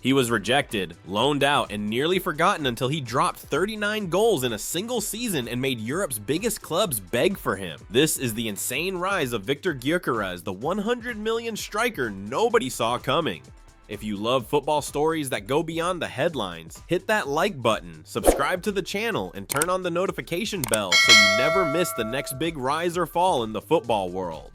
He was rejected, loaned out, and nearly forgotten until he dropped 39 goals in a single season and made Europe's biggest clubs beg for him. This is the insane rise of Viktor Gyökeres, the 100 million striker nobody saw coming. If you love football stories that go beyond the headlines, hit that like button, subscribe to the channel, and turn on the notification bell so you never miss the next big rise or fall in the football world.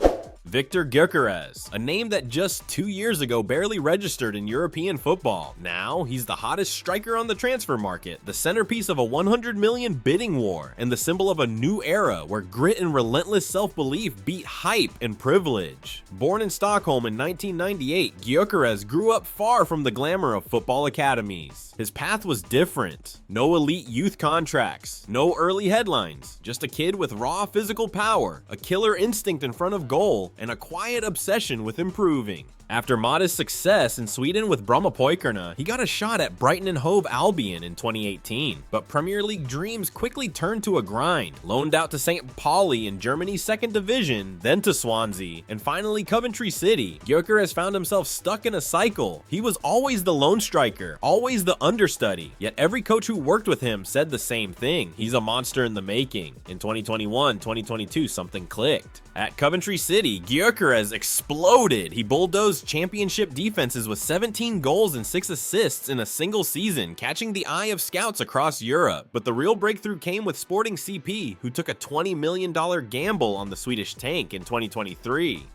Viktor Gyökeres, a name that just 2 years ago barely registered in European football. Now, he's the hottest striker on the transfer market, the centerpiece of a 100 million bidding war, and the symbol of a new era where grit and relentless self-belief beat hype and privilege. Born in Stockholm in 1998, Gyökeres grew up far from the glamour of football academies. His path was different. No elite youth contracts, no early headlines, just a kid with raw physical power, a killer instinct in front of goal, and a quiet obsession with improving. After modest success in Sweden with Brommapojkarna, he got a shot at Brighton and Hove Albion in 2018, but Premier League dreams quickly turned to a grind. Loaned out to St. Pauli in Germany's 2nd division, then to Swansea, and finally Coventry City, Gyökeres found himself stuck in a cycle. He was always the lone striker, always the understudy, yet every coach who worked with him said the same thing: he's a monster in the making. In 2021-2022, something clicked. At Coventry City, Gyökeres exploded. He bulldozed championship defenses with 17 goals and 6 assists in a single season, catching the eye of scouts across Europe. But the real breakthrough came with Sporting CP, who took a $20 million gamble on the Swedish tank in 2023.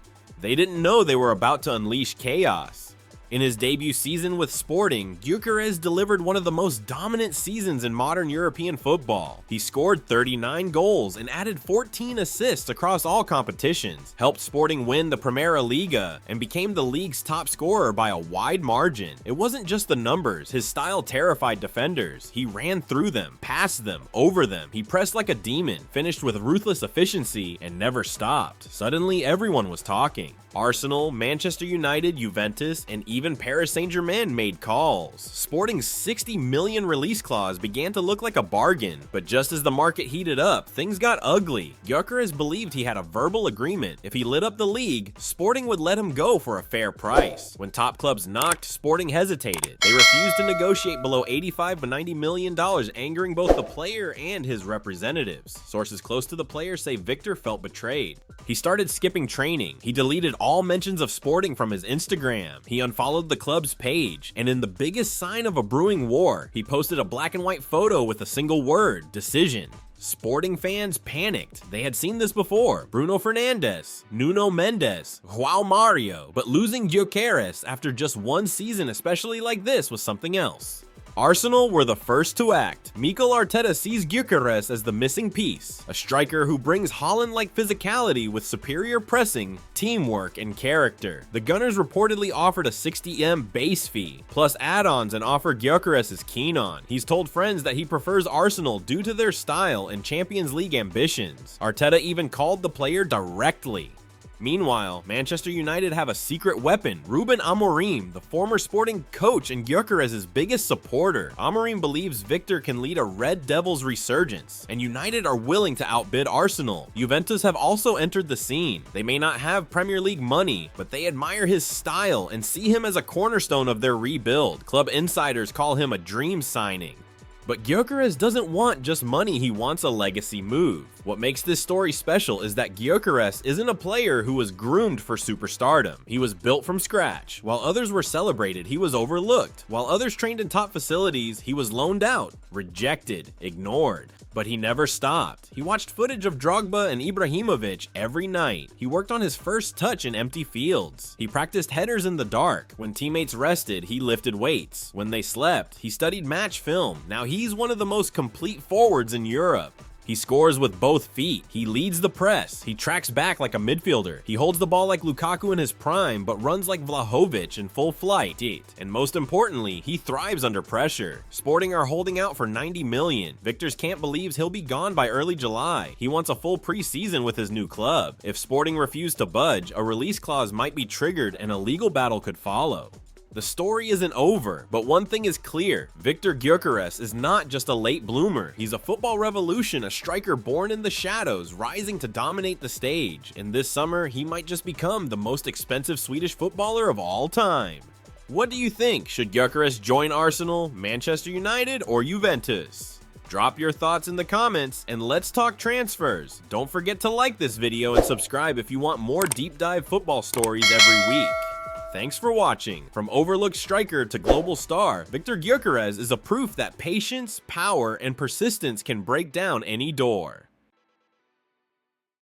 They didn't know they were about to unleash chaos. In his debut season with Sporting, Gyökeres delivered one of the most dominant seasons in modern European football. He scored 39 goals and added 14 assists across all competitions, helped Sporting win the Primera Liga, and became the league's top scorer by a wide margin. It wasn't just the numbers, his style terrified defenders. He ran through them, past them, over them. He pressed like a demon, finished with ruthless efficiency, and never stopped. Suddenly, everyone was talking. Arsenal, Manchester United, Juventus, and even Paris Saint-Germain made calls. Sporting's 60 million release clause began to look like a bargain, but just as the market heated up, things got ugly. Gyökeres believed he had a verbal agreement. If he lit up the league, Sporting would let him go for a fair price. When top clubs knocked, Sporting hesitated. They refused to negotiate below $85 to $90 million, angering both the player and his representatives. Sources close to the player say Viktor felt betrayed. He started skipping training. He deleted all mentions of Sporting from his Instagram. He unfollowed the club's page, and in the biggest sign of a brewing war, he posted a black and white photo with a single word: decision. Sporting fans panicked. They had seen this before: Bruno Fernandes, Nuno Mendes, João Mario, but losing Gyökeres after just one season, especially like this, was something else. Arsenal were the first to act. Mikel Arteta sees Gyökeres as the missing piece, a striker who brings Holland-like physicality with superior pressing, teamwork, and character. The Gunners reportedly offered a 60M base fee, plus add-ons, an offer Gyökeres is keen on. He's told friends that he prefers Arsenal due to their style and Champions League ambitions. Arteta even called the player directly. Meanwhile, Manchester United have a secret weapon: Ruben Amorim, the former Sporting coach and Gyökeres' biggest supporter. Amorim believes Viktor can lead a Red Devils resurgence, and United are willing to outbid Arsenal. Juventus have also entered the scene. They may not have Premier League money, but they admire his style and see him as a cornerstone of their rebuild. Club insiders call him a dream signing. But Gyökeres doesn't want just money, he wants a legacy move. What makes this story special is that Gyökeres isn't a player who was groomed for superstardom. He was built from scratch. While others were celebrated, he was overlooked. While others trained in top facilities, he was loaned out, rejected, ignored. But he never stopped. He watched footage of Drogba and Ibrahimovic every night. He worked on his first touch in empty fields. He practiced headers in the dark. When teammates rested, he lifted weights. When they slept, he studied match film. Now he's one of the most complete forwards in Europe. He scores with both feet. He leads the press. He tracks back like a midfielder. He holds the ball like Lukaku in his prime, but runs like Vlahovic in full flight. And most importantly, he thrives under pressure. Sporting are holding out for 90 million. Viktor's camp believes he'll be gone by early July. He wants a full preseason with his new club. If Sporting refused to budge, a release clause might be triggered and a legal battle could follow. The story isn't over, but one thing is clear: Viktor Gyökeres is not just a late bloomer. He's a football revolution, a striker born in the shadows, rising to dominate the stage. And this summer, he might just become the most expensive Swedish footballer of all time. What do you think? Should Gyökeres join Arsenal, Manchester United, or Juventus? Drop your thoughts in the comments, and let's talk transfers. Don't forget to like this video and subscribe if you want more deep dive football stories every week. Thanks for watching. From overlooked striker to global star, Viktor Gyökeres is a proof that patience, power, and persistence can break down any door.